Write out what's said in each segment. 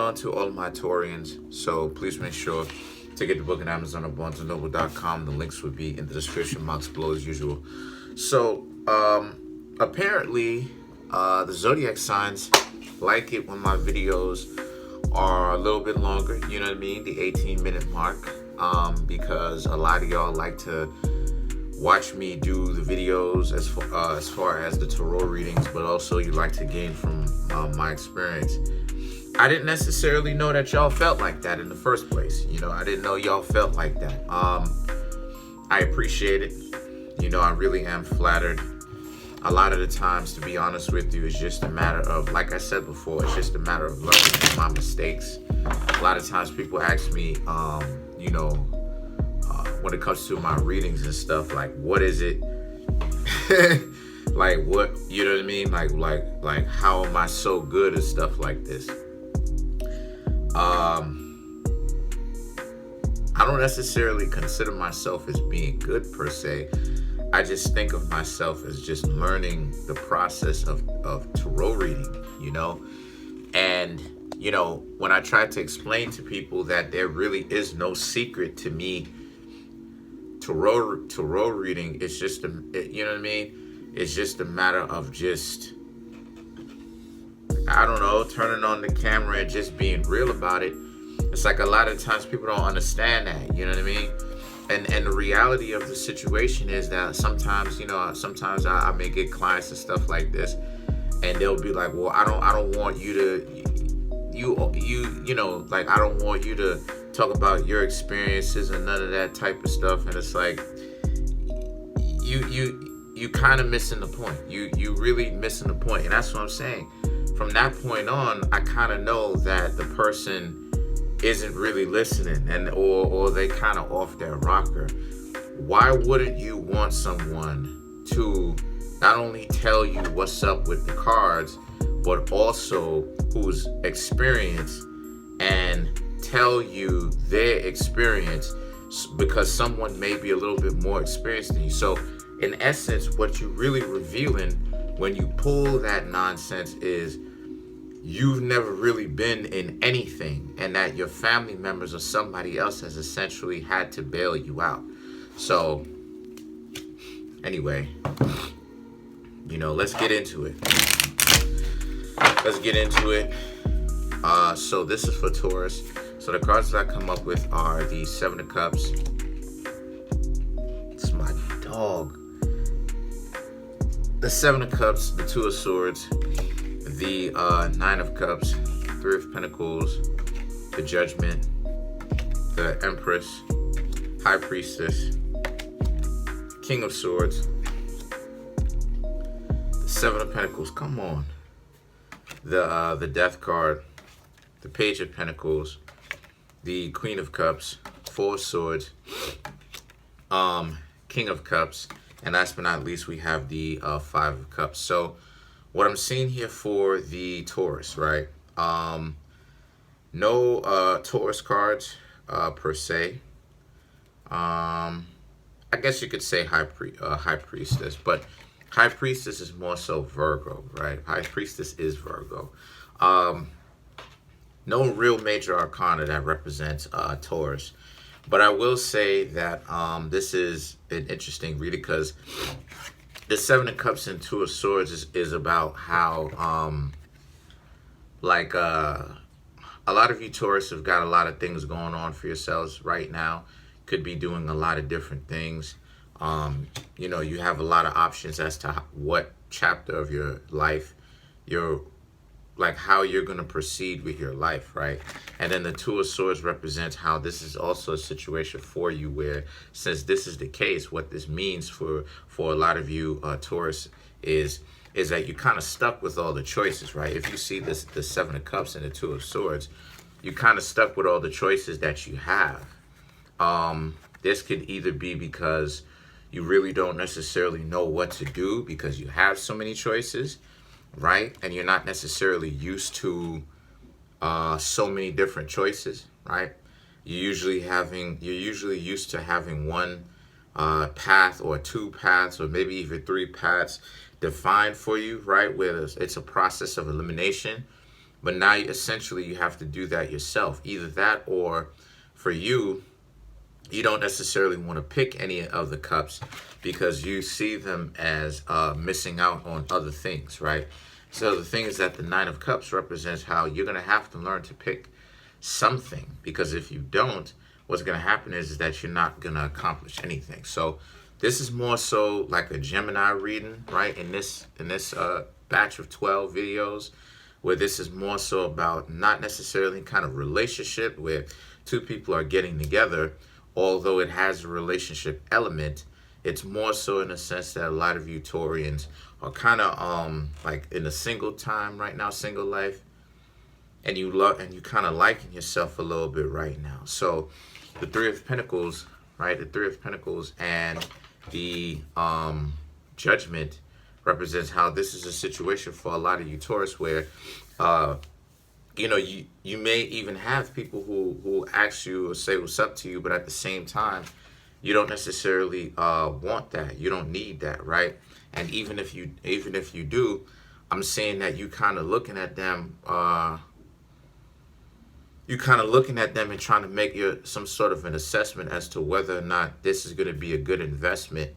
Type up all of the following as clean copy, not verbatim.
on to all of my Taurians. So please make sure to get the book on Amazon or BarnesandNoble.com. The links will be in the description box below as usual. So apparently the zodiac signs like it when my videos are a little bit longer, you know what I mean, the 18-minute mark, because a lot of y'all like to watch me do the videos as far as the tarot readings, but also you like to gain from my experience. I didn't necessarily know that y'all felt like that in the first place. You know, I didn't know y'all felt like that. I appreciate it. You know, I really am flattered. A lot of the times, to be honest with you, it's just a matter of, like I said before, it's just a matter of learning from my mistakes. A lot of times people ask me, you know, when it comes to my readings and stuff, like, what is it? Like, what, you know what I mean? Like, how am I so good at stuff like this? I don't necessarily consider myself as being good per se. I just think of myself as just learning the process of tarot reading, you know? And, you know, when I try to explain to people that there really is no secret to me, tarot reading, it's just, you know what I mean? It's just a matter of just, I don't know, turning on the camera and just being real about it. It's like a lot of times people don't understand that, you know what I mean? And the reality of the situation is that sometimes, you know, sometimes I may get clients and stuff like this, and they'll be like, well, I don't want you to, you know, like, I don't want you to talk about your experiences and none of that type of stuff. And it's like, you kind of missing the point. You really missing the point. And that's what I'm saying. From that point on, I kind of know that the person isn't really listening, and or they kind of off their rocker. Why wouldn't you want someone to not only tell you what's up with the cards, but also who's experienced and tell you their experience, because someone may be a little bit more experienced than you. So in essence, what you're really revealing when you pull that nonsense is you've never really been in anything, and that your family members or somebody else has essentially had to bail you out. So anyway, you know, let's get into it. So this is for Taurus. So the cards that I come up with are the Seven of Cups. It's my dog. The Seven of Cups, the Two of Swords, the Nine of Cups, Three of Pentacles, the Judgment, the Empress, High Priestess, King of Swords, the Seven of Pentacles, come on, the Death card, the Page of Pentacles, the Queen of Cups, Four of Swords, King of Cups, and last but not least, we have the Five of Cups. So what I'm seeing here for the Taurus, right? No Taurus cards per se. I guess you could say High Priestess, but High Priestess is more so Virgo, right? High Priestess is Virgo. No real major arcana that represents Taurus. But I will say that this is an interesting reading, because the Seven of Cups and Two of Swords is about how, a lot of you Taurus have got a lot of things going on for yourselves right now. Could be doing a lot of different things. You know, you have a lot of options as to what chapter of your life how you're going to proceed with your life, right? And then the Two of Swords represents how this is also a situation for you where, since this is the case, what this means for a lot of you Taurus is that you're kind of stuck with all the choices, right? If you see the Seven of Cups and the Two of Swords, you're kind of stuck with all the choices that you have. This could either be because you really don't necessarily know what to do because you have so many choices, right? And you're not necessarily used to so many different choices, right? You're usually used to having one path or two paths or maybe even three paths defined for you, right? Where it's a process of elimination. But now, essentially, you have to do that yourself. Either that, or for you, you don't necessarily want to pick any of the cups because you see them as missing out on other things, right? So the thing is that the Nine of Cups represents how you're going to have to learn to pick something, because if you don't, what's going to happen is that you're not going to accomplish anything. So this is more so like a Gemini reading, right? In this batch of 12 videos, where this is more so about not necessarily kind of relationship where two people are getting together, although it has a relationship element. It's more so in the sense that a lot of you Taurians are kind of like in a single time right now, single life, and you kind of liking yourself a little bit right now. So the Three of Pentacles, right? The Three of Pentacles and the Judgment represents how this is a situation for a lot of you Taurus where you know, you may even have people who ask you or say what's up to you, but at the same time, you don't necessarily want that. You don't need that, right? And even if you do, I'm saying that you kind of looking at them, and trying to make some sort of an assessment as to whether or not this is going to be a good investment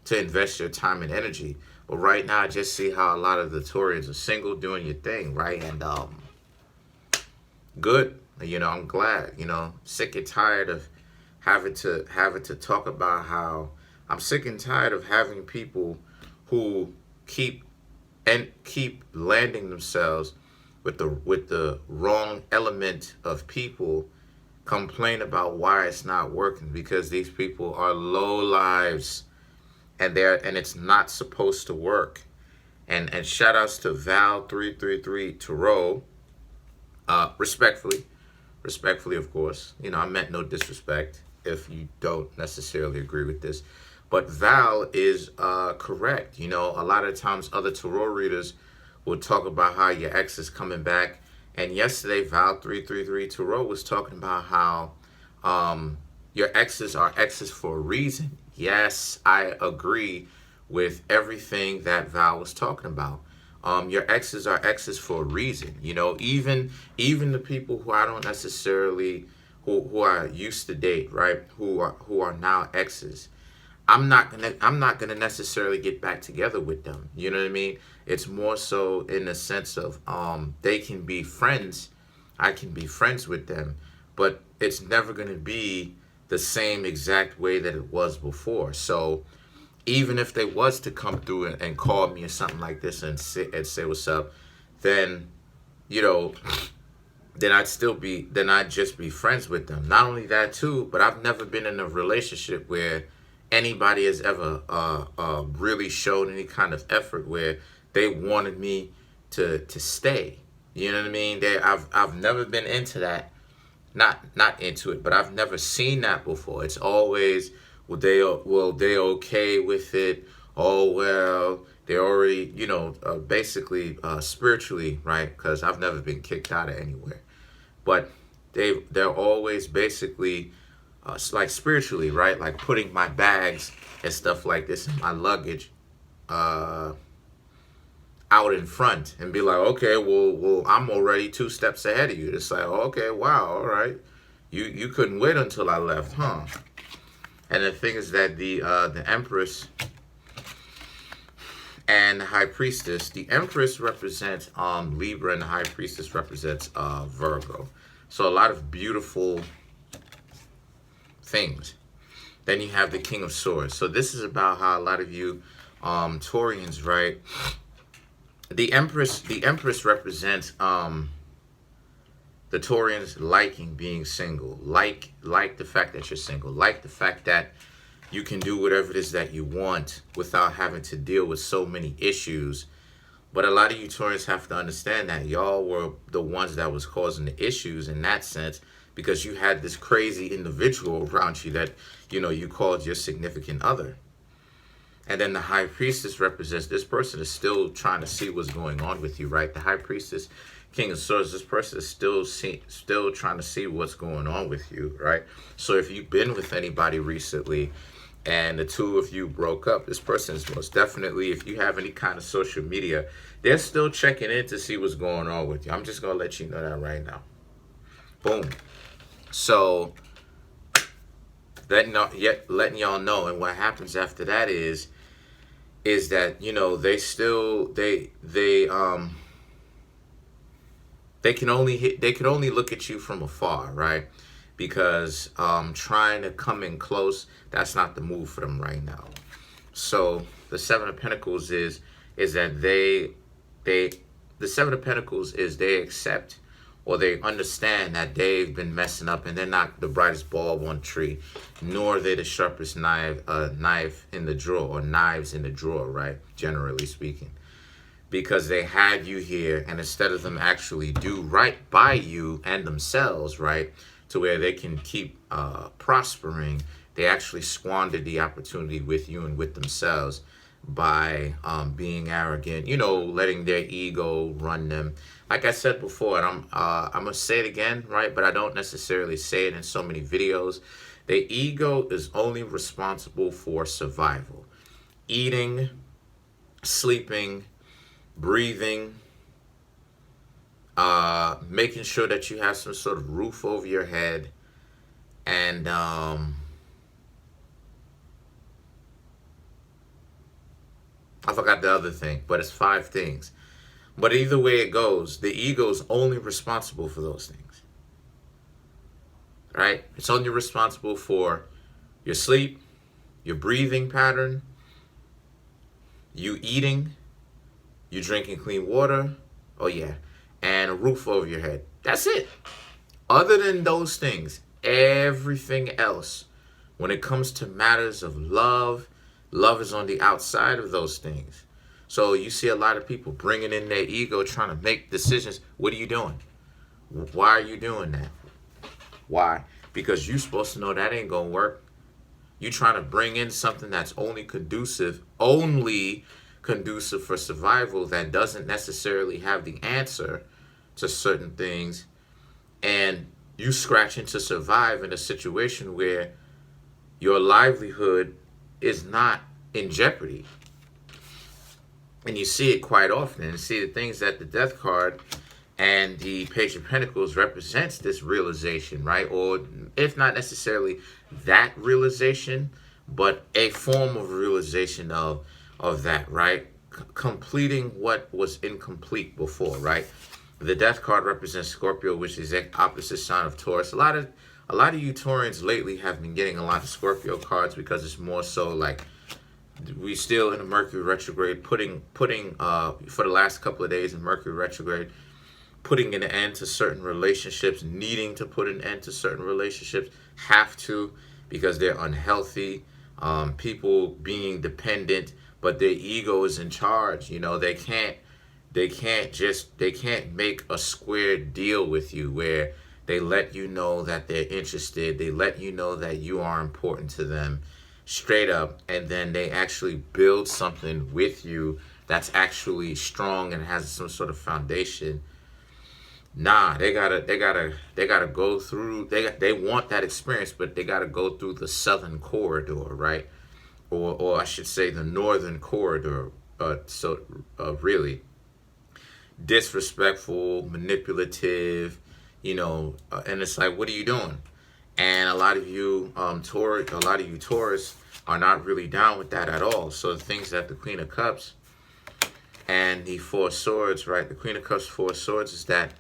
to invest your time and energy. But right now, I just see how a lot of the Taurians are single, doing your thing, right? And good. You know, I'm glad. You know, sick and tired of having to talk about how I'm sick and tired of having people who keep landing themselves with the wrong element of people complain about why it's not working, because these people are low lives. And it's not supposed to work. And shout outs to Val333 Tarot. Respectfully, of course. You know, I meant no disrespect if you don't necessarily agree with this. But Val is correct. You know, a lot of times other tarot readers will talk about how your ex is coming back. And yesterday, Val333 Tarot was talking about how your exes are exes for a reason. Yes, I agree with everything that Val was talking about. Your exes are exes for a reason. You know, even the people who I don't necessarily who I used to date, right? Who are now exes. I'm not gonna necessarily get back together with them. You know what I mean? It's more so in the sense of they can be friends. I can be friends with them, but it's never gonna be the same exact way that it was before. So even if they was to come through and call me or something like this and say what's up, then, you know, then I'd just be friends with them. Not only that too, but I've never been in a relationship where anybody has ever really showed any kind of effort where they wanted me to stay. You know what I mean? I've never been into that. Not into it, but I've never seen that before. It's always, they okay with it? Oh, well, they're already, you know, basically spiritually, right? Because I've never been kicked out of anywhere. But they're always basically like spiritually, right? Like putting my bags and stuff like this in my luggage out in front and be like, okay, well, I'm already 2 steps ahead of you. It's like, okay, wow, all right. You couldn't wait until I left, huh? And the thing is that the Empress and the High Priestess, the Empress represents Libra and the High Priestess represents Virgo. So a lot of beautiful things. Then you have the King of Swords. So this is about how a lot of you Taurians, right? The Empress represents the Taurians liking being single, like the fact that you're single, like the fact that you can do whatever it is that you want without having to deal with so many issues. But a lot of you Taurians have to understand that y'all were the ones that was causing the issues in that sense, because you had this crazy individual around you that, you know, you called your significant other. And then the High Priestess represents, this person is still trying to see what's going on with you, right? The High Priestess, King of Swords, this person is still trying to see what's going on with you, right? So if you've been with anybody recently and the two of you broke up. This person is most definitely, if you have any kind of social media, they're still checking in to see what's going on with you. I'm just going to let you know that right now. Boom. So, letting y'all know, and what happens after that is that, you know, they can only look at you from afar, right? Because trying to come in close, that's not the move for them right now. So the Seven of Pentacles is that the Seven of Pentacles is they accept, or they understand that they've been messing up, and they're not the brightest bulb on the tree, nor are they the sharpest knife in the drawer, or knives in the drawer, right? Generally speaking. Because they had you here, and instead of them actually do right by you and themselves, right, to where they can keep prospering, they actually squandered the opportunity with you and with themselves by being arrogant, you know, letting their ego run them. Like I said before, and I'm gonna say it again, right? But I don't necessarily say it in so many videos. The ego is only responsible for survival, eating, sleeping, breathing, making sure that you have some sort of roof over your head, and I forgot the other thing, but it's 5 things. But either way it goes, the ego is only responsible for those things, right? It's only responsible for your sleep, your breathing pattern, you eating, you drinking clean water, oh yeah, and a roof over your head. That's it. Other than those things, everything else, when it comes to matters of love, love is on the outside of those things. So you see a lot of people bringing in their ego, trying to make decisions. What are you doing? Why are you doing that? Why? Because you're supposed to know that ain't gonna work. You trying to bring in something that's only conducive for survival, that doesn't necessarily have the answer to certain things, and you scratching to survive in a situation where your livelihood is not in jeopardy. And you see it quite often. And see the things that the Death card and the Page of Pentacles represents this realization, right? Or if not necessarily that realization, but a form of realization of that, right? Completing what was incomplete before, right? The Death card represents Scorpio, which is the opposite sign of Taurus. A lot of you Taurians lately have been getting a lot of Scorpio cards, because it's more so like we still in a Mercury retrograde, putting for the last couple of days in Mercury retrograde, putting an end to certain relationships, needing to put an end to certain relationships, have to, because they're unhealthy. People being dependent, but their ego is in charge. You know, they can't make a square deal with you where they let you know that they're interested. They let you know that you are important to them straight up, and then they actually build something with you that's actually strong and has some sort of foundation. Nah, they gotta go through. They want that experience, but they gotta go through the southern corridor, right? Or I should say the northern corridor. Really disrespectful, manipulative, you know, and it's like, what are you doing? And a lot of you Taurus are not really down with that at all. So the things that the Queen of Cups and the Four of Swords, right? The Queen of Cups, Four of Swords, is that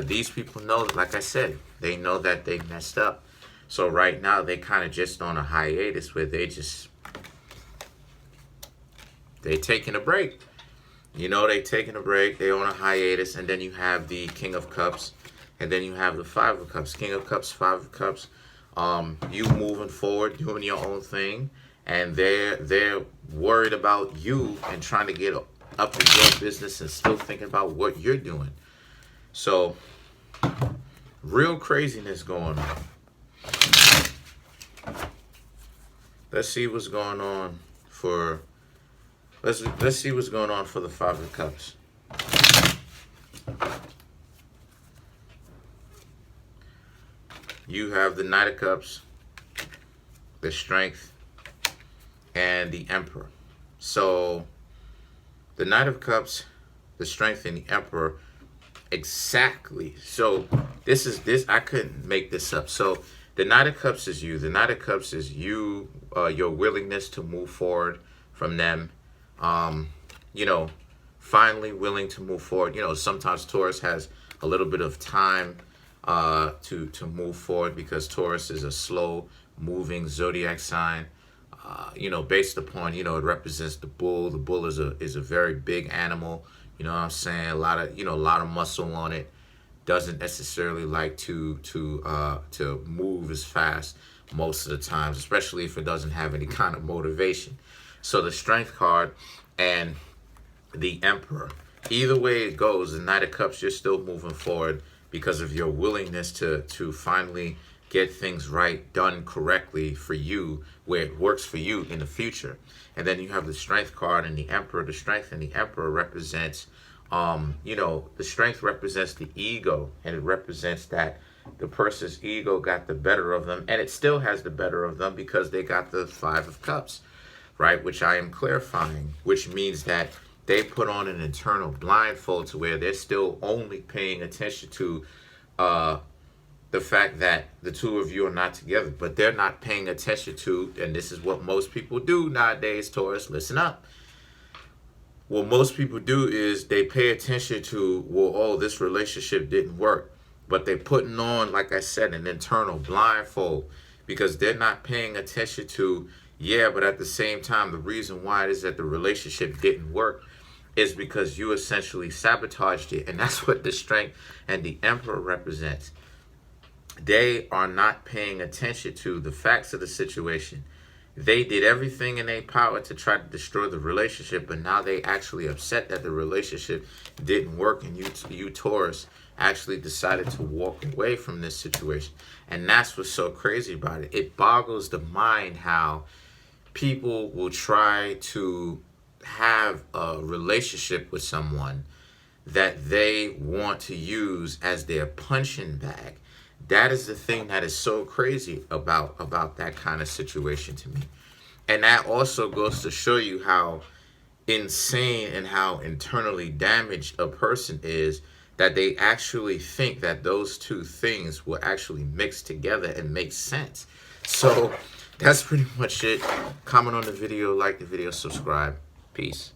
these people know, like I said, they know that they messed up. So right now they kind of just on a hiatus where they're taking a break. You know, they taking a break, they on a hiatus, and then you have the King of Cups, and then you have the Five of Cups. King of Cups, Five of Cups, you moving forward, doing your own thing, and they're worried about you and trying to get up in your business and still thinking about what you're doing. So, real craziness going on. Let's see what's going on for... Let's see what's going on for the Five of Cups. You have the Knight of Cups, the Strength, and the Emperor. So the Knight of Cups, the Strength, and the Emperor, exactly. So this I couldn't make this up. So the Knight of Cups is you. The Knight of Cups is you, your willingness to move forward from them. You know, finally willing to move forward. You know, sometimes Taurus has a little bit of time to move forward, because Taurus is a slow moving zodiac sign. You know, based upon, you know, it represents the bull. The bull is a very big animal. You know what I'm saying? A lot of muscle on it. Doesn't necessarily like to move as fast most of the times, especially if it doesn't have any kind of motivation. So the Strength card and the Emperor, either way it goes, the Knight of Cups, you're still moving forward because of your willingness to finally get things right, done correctly for you, where it works for you in the future. And then you have the Strength card and the Emperor. The Strength and the Emperor represents, you know, the Strength represents the ego, and it represents that the person's ego got the better of them, and it still has the better of them because they got the Five of Cups, right? Which I am clarifying, which means that they put on an internal blindfold to where they're still only paying attention to the fact that the two of you are not together, but they're not paying attention to, and this is what most people do nowadays, Taurus, listen up. What most people do is they pay attention to, well, oh, this relationship didn't work, but they're putting on, like I said, an internal blindfold, because they're not paying attention to, yeah, but at the same time, the reason why it is that the relationship didn't work is because you essentially sabotaged it. And that's what the Strength and the Emperor represents. They are not paying attention to the facts of the situation. They did everything in their power to try to destroy the relationship, but now they actually upset that the relationship didn't work, and you Taurus actually decided to walk away from this situation. And that's what's so crazy about it. It boggles the mind how people will try to have a relationship with someone that they want to use as their punching bag. That is the thing that is so crazy about that kind of situation to me. And that also goes to show you how insane and how internally damaged a person is, that they actually think that those two things will actually mix together and make sense. So that's pretty much it. Comment on the video, like the video, subscribe. Peace.